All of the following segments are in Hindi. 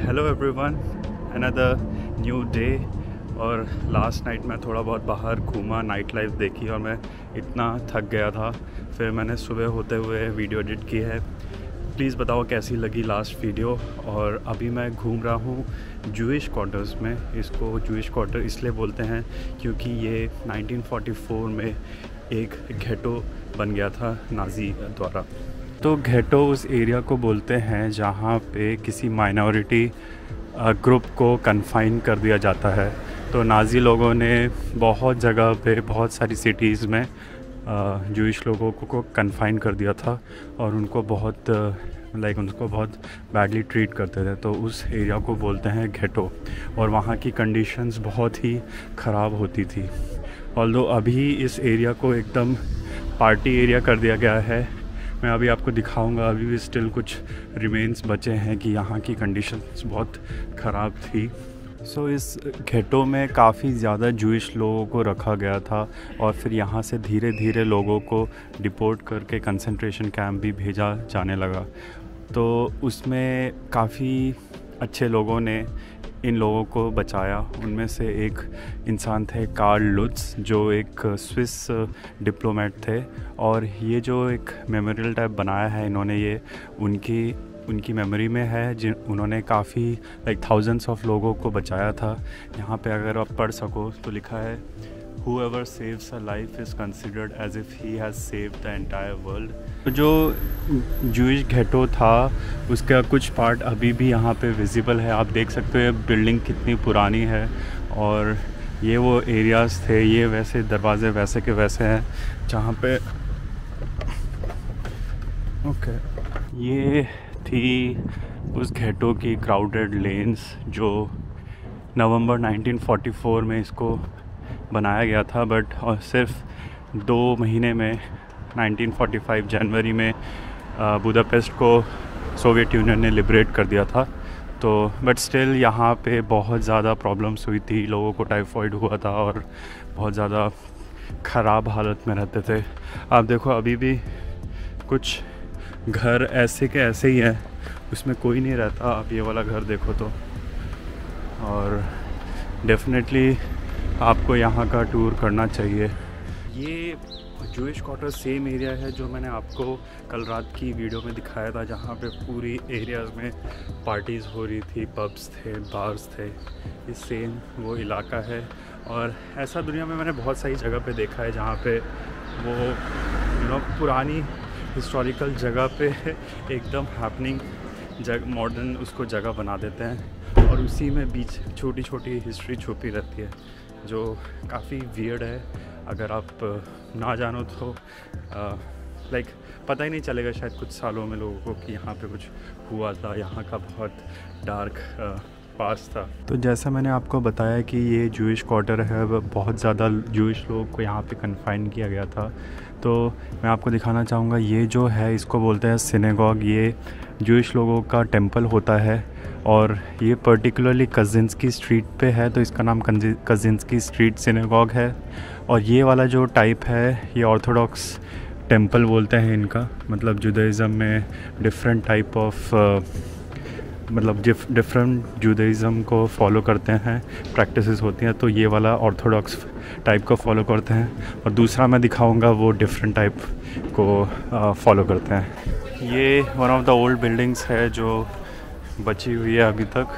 Hello everyone, another new day. और लास्ट नाइट मैं थोड़ा बहुत बाहर घूमा, नाइट लाइफ देखी और मैं इतना थक गया था। फिर मैंने सुबह होते हुए वीडियो एडिट की है। प्लीज़ बताओ कैसी लगी लास्ट वीडियो। और अभी मैं घूम रहा हूँ जूइश क्वार्टर्स में। इसको जूइश क्वार्टर इसलिए बोलते हैं क्योंकि ये 1944 में एक घेटो बन गया था नाज़ी द्वारा। तो घेटो उस एरिया को बोलते हैं जहाँ पे किसी माइनॉरिटी ग्रुप को कन्फाइन कर दिया जाता है। तो नाज़ी लोगों ने बहुत जगह पे, बहुत सारी सिटीज़ में जूइश लोगों को कन्फाइन कर दिया था और उनको बहुत उनको बहुत बैडली ट्रीट करते थे। तो उस एरिया को बोलते हैं घेटो और वहाँ की कंडीशंस बहुत ही ख़राब होती थी। ऑल्दो अभी इस एरिया को एकदम पार्टी एरिया कर दिया गया है। मैं अभी आपको दिखाऊंगा, अभी भी स्टिल कुछ रिमेन्स बचे हैं कि यहाँ की कंडीशंस बहुत ख़राब थी। सो इस घेटो में काफ़ी ज़्यादा जूइश लोगों को रखा गया था और फिर यहाँ से धीरे धीरे लोगों को डिपोर्ट करके कंसंट्रेशन कैंप भी भेजा जाने लगा। तो उसमें काफ़ी अच्छे लोगों ने इन लोगों को बचाया। उनमें से एक इंसान थे कार्ल लुत्ज, जो एक स्विस डिप्लोमेट थे। और ये जो एक मेमोरियल टाइप बनाया है इन्होंने, ये उनकी मेमोरी में है, जिन उन्होंने काफ़ी थाउजेंड्स ऑफ लोगों को बचाया था। यहाँ पे अगर आप पढ़ सको तो लिखा है, Whoever saves a life is considered as if he has saved the entire world। तो जो जूइश घेटो था उसका कुछ पार्ट अभी भी यहाँ पे विजिबल है। आप देख सकते हो बिल्डिंग कितनी पुरानी है और ये वो एरियाज़ थे। ये वैसे दरवाज़े वैसे के वैसे हैं जहाँ पे ये थी उस घेटो की क्राउडेड लेन्स जो नवंबर 1944 में इसको बनाया गया था। बट और सिर्फ 2 महीने में 1945 जनवरी में बुदापेस्ट को सोवियत यूनियन ने लिबरेट कर दिया था। तो बट स्टिल यहाँ पे बहुत ज़्यादा प्रॉब्लम्स हुई थी। लोगों को टाइफाइड हुआ था और बहुत ज़्यादा ख़राब हालत में रहते थे। आप देखो अभी भी कुछ घर ऐसे के ऐसे ही हैं, उसमें कोई नहीं रहता। आप ये वाला घर देखो तो। और डेफिनेटली आपको यहाँ का टूर करना चाहिए। ये जूइश क्वार्टर सेम एरिया है जो मैंने आपको कल रात की वीडियो में दिखाया था, जहाँ पे पूरी एरियाज़ में पार्टीज़ हो रही थी, पब्स थे, बार्स थे। ये सेम वो इलाका है। और ऐसा दुनिया में मैंने बहुत सारी जगह पे देखा है जहाँ पे वो पुरानी हिस्टोरिकल जगह पे एकदम हैपनिंग मॉडर्न उसको जगह बना देते हैं और उसी में बीच छोटी छोटी हिस्ट्री छुपी रहती है जो काफ़ी वियर्ड है। अगर आप ना जानो तो पता ही नहीं चलेगा शायद कुछ सालों में लोगों को कि यहाँ पे कुछ हुआ था। यहाँ का बहुत डार्क पास था। तो जैसा मैंने आपको बताया कि ये जूइश क्वार्टर है, बहुत ज़्यादा जूइश लोगों को यहाँ पे कन्फाइन किया गया था। तो मैं आपको दिखाना चाहूँगा, ये जो है इसको बोलते हैं सिनेगॉग। ये जूइश लोगों का टेंपल होता है और ये पर्टिकुलरली कजिंस्की स्ट्रीट पे है, तो इसका नाम कजिंस्की स्ट्रीट सिनेगॉग है। और ये वाला जो टाइप है ये ऑर्थोडॉक्स टेंपल बोलते हैं इनका। मतलब जुदाइज़म में डिफरेंट टाइप ऑफ डिफरेंट जुदाइज़म को फॉलो करते हैं, प्रैक्टिसेस होती हैं। तो ये वाला ऑर्थोडॉक्स टाइप को फॉलो करते हैं और दूसरा मैं दिखाऊंगा वो डिफरेंट टाइप को फॉलो करते हैं। ये one of the old buildings है जो बची हुई है अभी तक।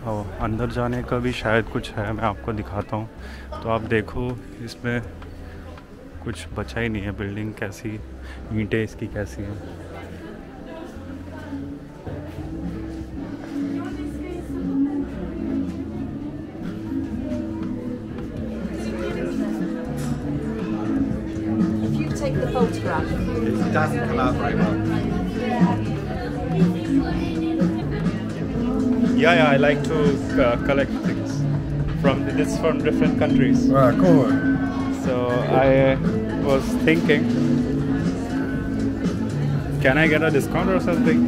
और अंदर जाने का भी शायद कुछ है, मैं आपको दिखाता हूँ। तो आप देखो इसमें कुछ बचा ही नहीं है। बिल्डिंग कैसी, ईंटें इसकी कैसी हैं। Take the photograph. It doesn't come out very well. Yeah, I like to collect things from different countries. Ah, cool. So I was thinking, can I get a discount or something?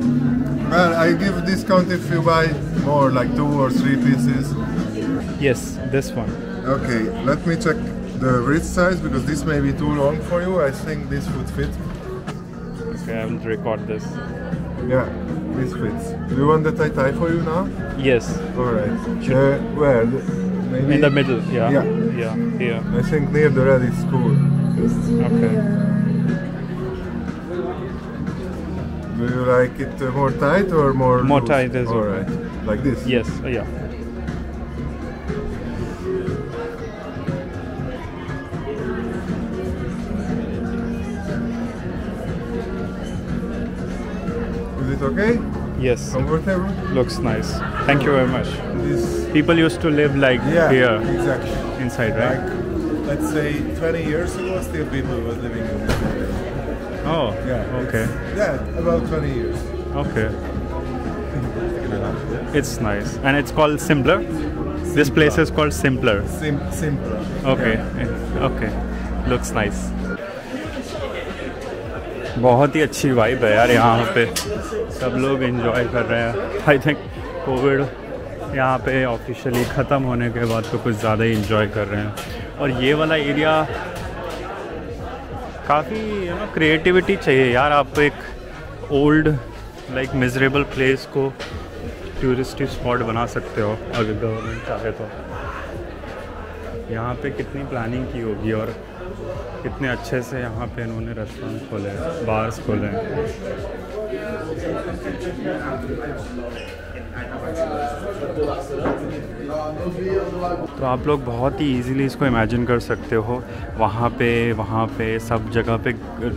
Well, I give discount if you buy more, like 2 or 3 pieces. Yes, this one. Okay, let me check the wrist size because this may be too long for you. I think this would fit. Okay, I will record this. Yeah. Misfits. Do you want that I tie for you now? Yes. All right. Where? Maybe In the middle. Yeah. Yeah. Yeah. Here. I think near the red is cool. Okay. Do you like it more tight or more More loose? tight as well. All right. Like this? Yes. Yeah. Is it okay? Yes. Comfortable? Looks nice. Thank you very much. This. People used to live like Yeah. here Exactly. inside, right? Like, let's say 20 years ago, still people were living in this area. Oh. Yeah. Okay. Yeah, about 20 years. Okay. It's nice. And it's called Simpler? This place is called Simpler. Simpler. Okay. Okay. Looks nice. बहुत ही अच्छी वाइब है यार यहाँ पे, सब लोग एंजॉय कर रहे हैं। आई थिंक कोविड यहाँ पे ऑफिशियली ख़त्म होने के बाद तो कुछ ज़्यादा ही एंजॉय कर रहे हैं। और ये वाला एरिया काफ़ी क्रिएटिविटी चाहिए यार। आप एक ओल्ड लाइक मिजरेबल प्लेस को टूरिस्टी स्पॉट बना सकते हो अगर गवर्नमेंट चाहे तो। यहाँ पे कितनी प्लानिंग की होगी और कितने अच्छे से यहाँ पे इन्होंने रेस्टोरेंट खोले हैं, बार्स खोले हैं। तो आप लोग बहुत ही इजीली इसको इमेजिन कर सकते हो। वहाँ पे सब जगह पे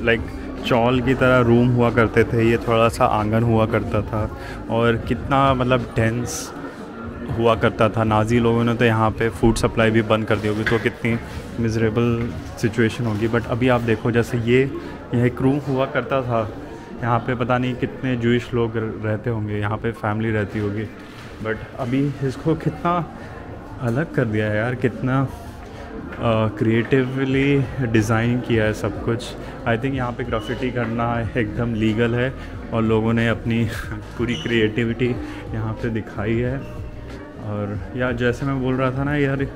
लाइक चॉल की तरह रूम हुआ करते थे, ये थोड़ा सा आंगन हुआ करता था और कितना मतलब डेंस हुआ करता था। नाजी लोगों ने तो यहाँ पे फूड सप्लाई भी बंद कर दी होगी, तो कितनी मिजरेबल सिचुएशन होगी। बट अभी आप देखो, जैसे ये एक रूम हुआ करता था, यहाँ पे पता नहीं कितने जूइश लोग रहते होंगे, यहाँ पे फैमिली रहती होगी। बट अभी इसको कितना अलग कर दिया है यार, कितना क्रिएटिवली डिज़ाइन किया है सब कुछ। आई थिंक यहाँ पे ग्राफिटी करना एकदम लीगल है और लोगों ने अपनी पूरी क्रिएटिविटी यहाँ पे दिखाई है। और यार जैसे मैं बोल रहा था ना यार,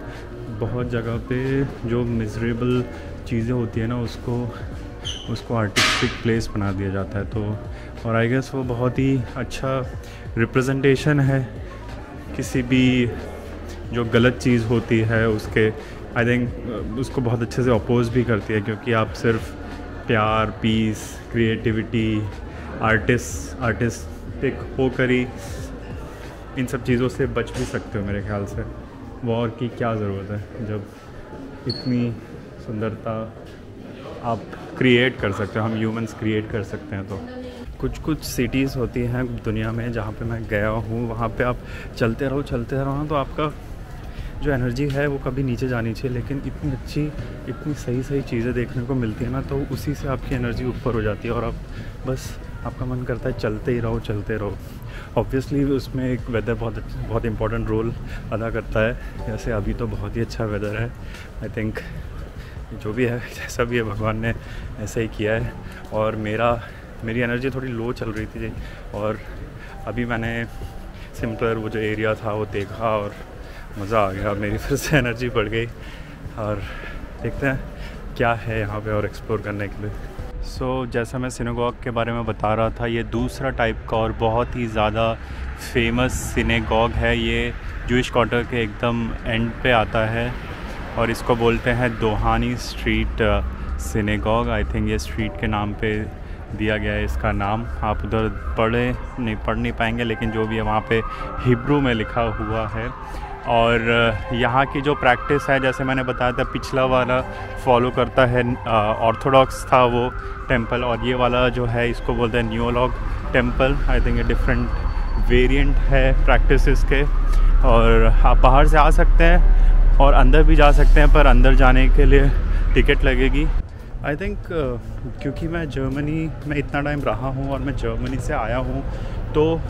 बहुत जगह पे जो मिजरेबल चीज़ें होती है ना, उसको आर्टिस्टिक प्लेस बना दिया जाता है। तो और आई गेस वो बहुत ही अच्छा रिप्रेजेंटेशन है किसी भी जो गलत चीज़ होती है उसके। आई थिंक उसको बहुत अच्छे से अपोज भी करती है, क्योंकि आप सिर्फ प्यार, पीस, क्रिएटिविटी, आर्टिस्टिक होकर ही इन सब चीज़ों से बच भी सकते हो मेरे ख्याल से। वॉर की क्या ज़रूरत है जब इतनी सुंदरता आप क्रिएट कर सकते हो, हम ह्यूमंस क्रिएट कर सकते हैं। तो कुछ सिटीज़ होती हैं दुनिया में जहाँ पे मैं गया हूँ, वहाँ पे आप चलते रहो ना, तो आपका जो एनर्जी है वो कभी नीचे जानी चाहिए, लेकिन इतनी अच्छी, इतनी सही चीज़ें देखने को मिलती है ना, तो उसी से आपकी एनर्जी ऊपर हो जाती है और आप बस आपका मन करता है चलते ही रहो। ऑब्वियसली उसमें एक वेदर बहुत इंपॉर्टेंट रोल अदा करता है। जैसे अभी तो बहुत ही अच्छा वेदर है। आई थिंक जो भी है, जैसा भी है, भगवान ने ऐसे ही किया है। और मेरी एनर्जी थोड़ी लो चल रही थी और अभी मैंने सिंपलर वो जो एरिया था वो देखा और मज़ा आ गया, मेरी फिर से एनर्जी बढ़ गई। और देखते हैं क्या है यहाँ पे और एक्सप्लोर करने के लिए। जैसा मैं सिनेगॉग के बारे में बता रहा था, ये दूसरा टाइप का और बहुत ही ज़्यादा फेमस सिनेगॉग है। ये जूइश क्वार्टर के एकदम एंड पे आता है और इसको बोलते हैं दोहानी स्ट्रीट सिनेगॉग। आई थिंक ये स्ट्रीट के नाम पे दिया गया है इसका नाम। आप उधर पढ़ नहीं पाएंगे, लेकिन जो भी है वहाँ पे हिब्रू में लिखा हुआ है। और यहाँ की जो प्रैक्टिस है, जैसे मैंने बताया था, पिछला वाला फॉलो करता है ऑर्थोडॉक्स था वो टेंपल, और ये वाला जो है इसको बोलते हैं न्यूलॉग टेंपल। आई थिंक ये डिफरेंट वेरिएंट है प्रैक्टिसेस के। और आप बाहर से आ सकते हैं और अंदर भी जा सकते हैं, पर अंदर जाने के लिए टिकट लगेगी। आई थिंक क्योंकि मैं जर्मनी में इतना टाइम रहा हूँ और मैं जर्मनी से आया हूँ, तो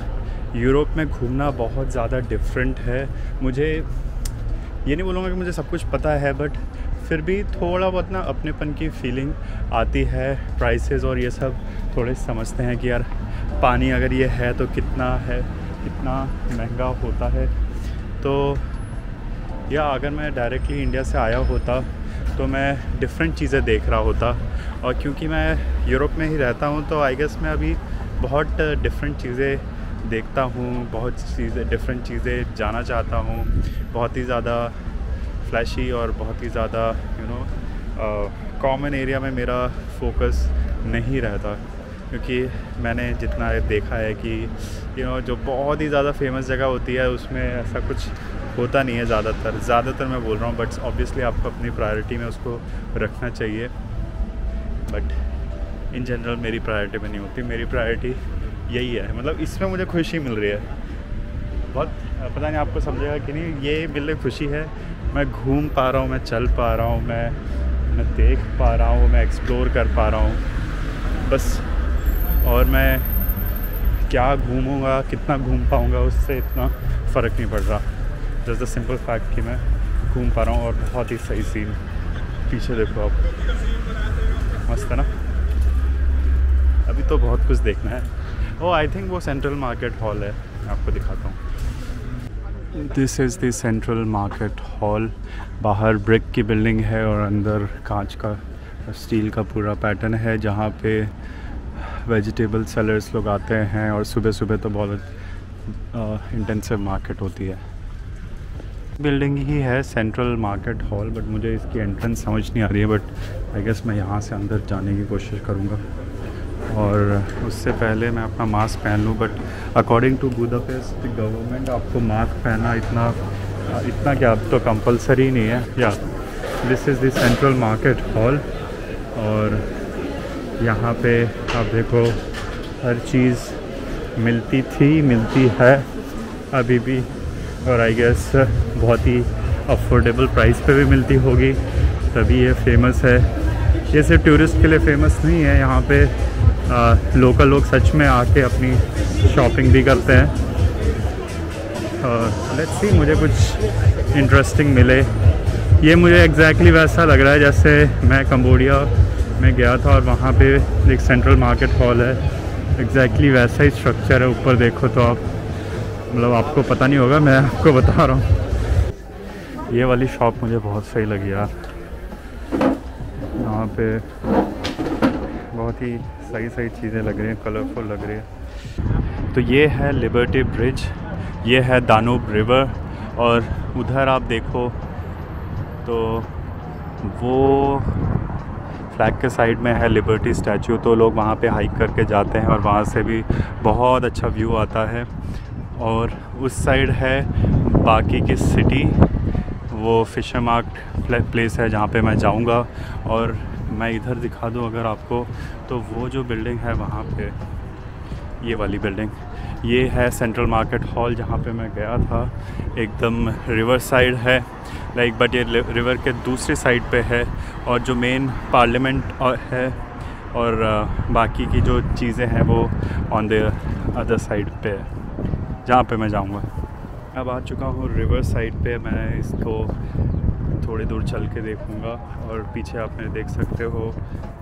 यूरोप में घूमना बहुत ज़्यादा डिफरेंट है। मुझे ये नहीं बोलूँगा कि मुझे सब कुछ पता है, बट फिर भी थोड़ा बहुत ना अपनेपन की फीलिंग आती है। प्राइसेस और ये सब थोड़े समझते हैं कि यार पानी अगर ये है तो कितना महंगा होता है। तो या अगर मैं डायरेक्टली इंडिया से आया होता तो मैं डिफरेंट चीज़ें देख रहा होता। और क्योंकि मैं यूरोप में ही रहता हूँ, तो आई गेस मैं अभी बहुत डिफरेंट चीज़ें देखता हूँ, बहुत चीज़ें, डिफरेंट चीज़ें जाना चाहता हूँ। बहुत ही ज़्यादा फ्लैशी और बहुत ही ज़्यादा कॉमन एरिया में मेरा फोकस नहीं रहता, क्योंकि मैंने जितना देखा है कि जो बहुत ही ज़्यादा फेमस जगह होती है उसमें ऐसा कुछ होता नहीं है ज़्यादातर मैं बोल रहा हूँ। बट ऑब्वियसली आपको अपनी प्रायोरिटी में उसको रखना चाहिए, बट इन जनरल मेरी प्रायोरिटी में नहीं होती। मेरी प्रायोरिटी यही है, मतलब इसमें मुझे खुशी मिल रही है बहुत। पता नहीं आपको समझेगा कि नहीं, ये मिल रही खुशी है। मैं घूम पा रहा हूँ, मैं चल पा रहा हूँ, मैं देख पा रहा हूँ, मैं एक्सप्लोर कर पा रहा हूँ बस। और मैं क्या घूमूंगा, कितना घूम पाऊँगा, उससे इतना फ़र्क नहीं पड़ रहा। जस्ट द सिंपल फैक्ट कि मैं घूम पा रहा हूँ। और बहुत ही सही सीन पीछे देखो आप, मस्त है ना। अभी तो बहुत कुछ देखना है। आई थिंक वो सेंट्रल मार्केट हॉल है, मैं आपको दिखाता हूँ। This is the central market hall. बाहर ब्रिक की बिल्डिंग है और अंदर कांच का, स्टील का पूरा पैटर्न है, जहाँ पे वेजिटेबल सेलर्स लोग आते हैं। और सुबह सुबह तो बहुत इंटेंसिव मार्केट होती है। बिल्डिंग ही है सेंट्रल मार्केट हॉल, बट मुझे इसकी एंट्रेंस समझ नहीं आ रही है। बट आई गेस मैं यहाँ से अंदर जाने की कोशिश करूँगा, और उससे पहले मैं अपना मास्क पहन लूँ। But according to Budapest government आपको मास्क पहनना इतना क्या, अब तो कंपलसरी नहीं है। या this is the central market hall, और यहाँ पे आप देखो हर चीज़ मिलती है अभी भी, और आई गेस बहुत ही अफोर्डेबल प्राइस पे भी मिलती होगी, तभी ये फेमस है। ये सिर्फ टूरिस्ट के लिए फेमस नहीं है, यहाँ पे लोकल लोग सच में आके अपनी शॉपिंग भी करते हैं। लेट्स सी, मुझे कुछ इंटरेस्टिंग मिले। ये मुझे एग्जैक्टली वैसा लग रहा है जैसे मैं कंबोडिया में गया था, और वहाँ पे एक सेंट्रल मार्केट हॉल है, एग्जैक्टली वैसा ही स्ट्रक्चर है। ऊपर देखो तो आप, मतलब आपको पता नहीं होगा, मैं आपको बता रहा हूँ। ये वाली शॉप मुझे बहुत सही लगी यार, यहाँ पे बहुत ही सही चीज़ें लग रही हैं, कलरफुल लग रही है। तो ये है लिबर्टी ब्रिज, ये है दानूब रिवर, और उधर आप देखो तो वो फ्लैग के साइड में है लिबर्टी स्टैचू। तो लोग वहाँ पे हाइक करके जाते हैं, और वहाँ से भी बहुत अच्छा व्यू आता है। और उस साइड है बाकी की सिटी, वो फिशर मार्केट प्लेस है जहाँ पे मैं जाऊँगा। और मैं इधर दिखा दूँ अगर आपको, तो वो जो बिल्डिंग है वहाँ पे, ये वाली बिल्डिंग, ये है सेंट्रल मार्केट हॉल जहाँ पे मैं गया था। एकदम रिवर साइड है लाइक, बट ये रिवर के दूसरी साइड पे है। और जो मेन पार्लियामेंट है और बाकी की जो चीज़ें हैं वो ऑन द अदर साइड पे है, जहाँ पे मैं जाऊँगा। अब आ चुका हूँ रिवर साइड पे। मैं इसको थोड़ी दूर चल के देखूँगा, और पीछे आप मेरे देख सकते हो,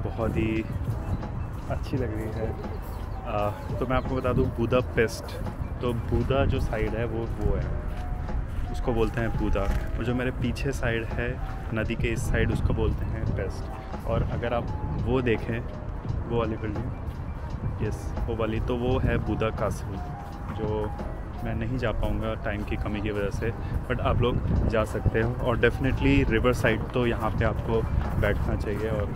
बहुत ही अच्छी लग रही है। तो मैं आपको बता दूँ, बुडापेस्ट, तो बुदा जो साइड है वो है, उसको बोलते हैं बुदा। और जो मेरे पीछे साइड है नदी के इस साइड, उसको बोलते हैं पेस्ट। और अगर आप वो देखें, वो वाली बिल्डिंग, यस वो वाली, तो वो है बुदा कासल, जो मैं नहीं जा पाऊँगा टाइम की कमी की वजह से, बट आप लोग जा सकते हो। और डेफिनेटली रिवर साइड तो यहाँ पे आपको बैठना चाहिए और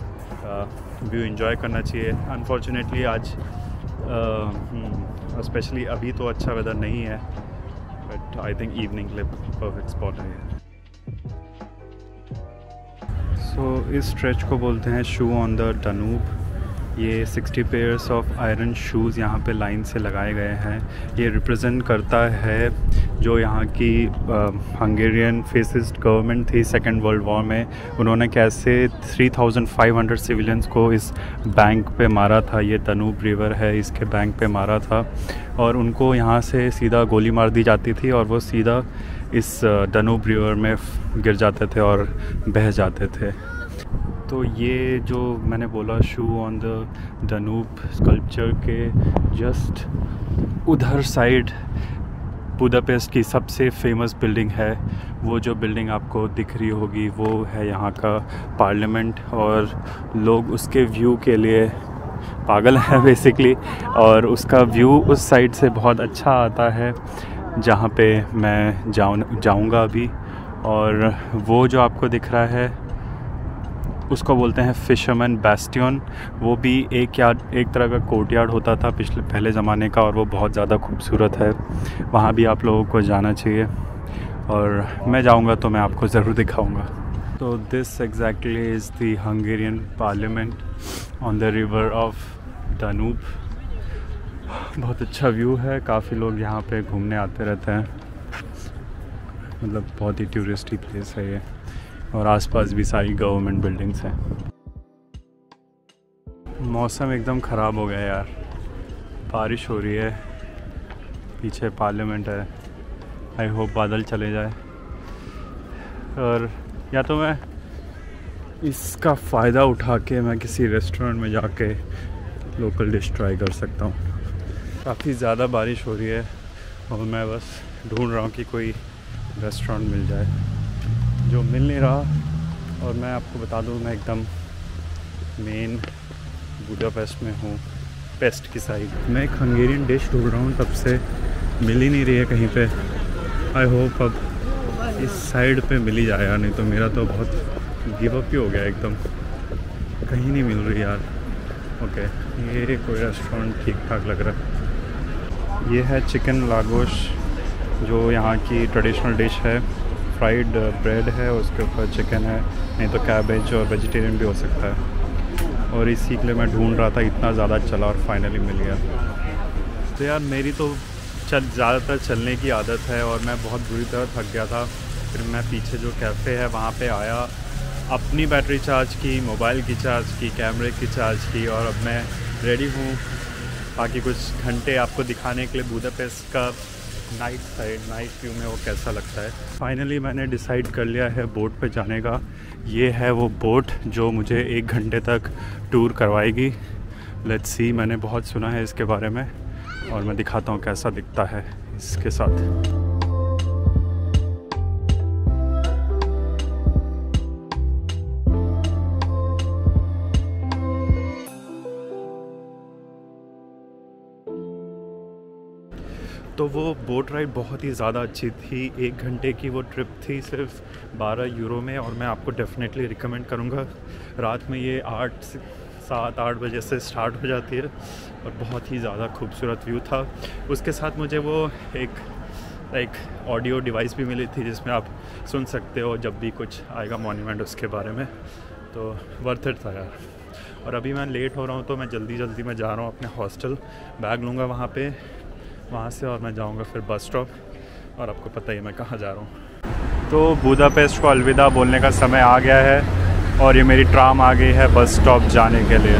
व्यू एंजॉय करना चाहिए। अनफॉर्चुनेटली आज स्पेशली अभी तो अच्छा वेदर नहीं है, बट आई थिंक इवनिंग के लिए परफेक्ट स्पॉट है ये। सो इस स्ट्रेच को बोलते हैं शू ऑन द दानूब। ये 60 पेयर्स ऑफ आयरन शूज़ यहाँ पे लाइन से लगाए गए हैं। ये रिप्रेजेंट करता है जो यहाँ की हंगेरियन फेसिस्ट गवर्नमेंट थी सेकेंड वर्ल्ड वॉर में, उन्होंने कैसे 3500 सिविलियंस को इस बैंक पे मारा था। ये दानूब रिवर है, इसके बैंक पे मारा था, और उनको यहाँ से सीधा गोली मार दी जाती थी, और वो सीधा इस दानूब रिवर में गिर जाते थे और बह जाते थे। तो ये जो मैंने बोला शू ऑन द दानूब स्कल्पचर के जस्ट उधर साइड बुडापेस्ट की सबसे फेमस बिल्डिंग है। वो जो बिल्डिंग आपको दिख रही होगी वो है यहाँ का पार्लियामेंट, और लोग उसके व्यू के लिए पागल है बेसिकली। और उसका व्यू उस साइड से बहुत अच्छा आता है जहाँ पे मैं जाऊँगा अभी। और वो जो आपको दिख रहा है उसको बोलते हैं फिशरमैन बैस्टियन। वो भी एक तरह का कोर्टयार्ड होता था पहले ज़माने का, और वो बहुत ज़्यादा खूबसूरत है। वहाँ भी आप लोगों को जाना चाहिए, और मैं जाऊँगा तो मैं आपको ज़रूर दिखाऊँगा। तो this exactly is the Hungarian parliament on the river of Danube. बहुत अच्छा व्यू है, काफ़ी लोग यहाँ पे घूमने आते रहते हैं, मतलब बहुत ही टूरिस्टी प्लेस है ये। और आसपास भी सारी गवर्नमेंट बिल्डिंग्स हैं। मौसम एकदम ख़राब हो गया यार, बारिश हो रही है, पीछे पार्लियामेंट है। आई होप बादल चले जाए, और या तो मैं इसका फ़ायदा उठा के मैं किसी रेस्टोरेंट में जाके लोकल डिश ट्राई कर सकता हूँ। काफ़ी ज़्यादा बारिश हो रही है और मैं बस ढूंढ रहा हूँ कि कोई रेस्टोरेंट मिल जाए, जो मिल नहीं रहा। और मैं आपको बता दूँ, मैं एकदम मेन बुडापेस्ट में हूँ, पेस्ट की साइड। मैं एक हंगेरियन डिश ढूंढ रहा हूँ, तब से मिल ही नहीं रही है कहीं पे। आई होप अब इस साइड पे मिल ही जाएगा, नहीं तो मेरा तो बहुत गिव अप ही हो गया एकदम, कहीं नहीं मिल रही यार। ओके, ये कोई रेस्टोरेंट ठीक ठाक लग रहा है। ये है चिकन लागोश, जो यहाँ की ट्रेडिशनल डिश है। फ्राइड ब्रेड है, उसके ऊपर चिकन है, नहीं तो कैबेज और वेजिटेरियन भी हो सकता है। और इसी के लिए मैं ढूंढ रहा था, इतना ज़्यादा चला और फाइनली मिल गया। तो यार मेरी तो ज़्यादातर चलने की आदत है, और मैं बहुत बुरी तरह थक गया था। फिर मैं पीछे जो कैफ़े है वहाँ पे आया, अपनी बैटरी चार्ज की, मोबाइल की चार्ज की, कैमरे की चार्ज की, और अब मैं रेडी हूँ बाकी कुछ घंटे आपको दिखाने के लिए बुडापेस्ट का नाइट व्यू में वो कैसा लगता है। फाइनली मैंने डिसाइड कर लिया है बोट पे जाने का। ये है वो बोट जो मुझे 1 घंटे तक टूर करवाएगी। लेट्स सी, मैंने बहुत सुना है इसके बारे में, और मैं दिखाता हूँ कैसा दिखता है इसके साथ। तो वो बोट राइड बहुत ही ज़्यादा अच्छी थी। 1 घंटे की वो ट्रिप थी सिर्फ 12 यूरो में, और मैं आपको डेफिनेटली रिकमेंड करूँगा। रात में ये 7-8 बजे से स्टार्ट हो जाती है, और बहुत ही ज़्यादा खूबसूरत व्यू था। उसके साथ मुझे वो एक ऑडियो डिवाइस भी मिली थी, जिसमें आप सुन सकते हो जब भी कुछ आएगा मॉन्यूमेंट उसके बारे में। तो वर्थ इट था यार। और अभी मैं लेट हो रहा हूँ, तो मैं जल्दी में जा रहा हूँ अपने हॉस्टल। बैग लूँगा वहाँ से, और मैं जाऊँगा फिर बस स्टॉप, और आपको पता ही मैं कहाँ जा रहा हूँ। तो बुडापेस्ट को अलविदा बोलने का समय आ गया है, और ये मेरी ट्राम आ गई है बस स्टॉप जाने के लिए।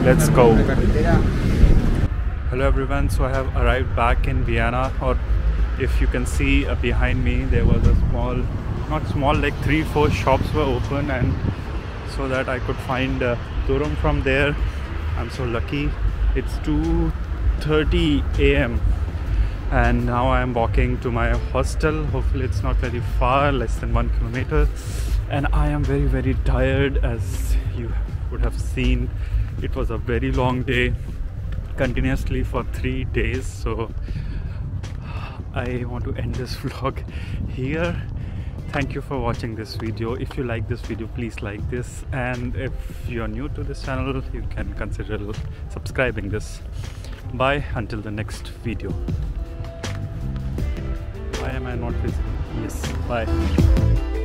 Let's go. Hello everyone, so I have arrived back in Vienna, और if you can see behind me there was a not small, like 3-4 shops were open, and so that I could find Turum from there. I'm so lucky. It's 2:30 a.m. and now I am walking to my hostel. Hopefully it's not very far, less than 1 kilometer, and I am very tired. As you would have seen, it was a very long day, continuously for 3 days, so I want to end this vlog here. Thank you for watching this video. If you like this video, please like this, and if you are new to this channel, you can consider subscribing this. Bye until the next video. Why am I not visible? Yes, bye.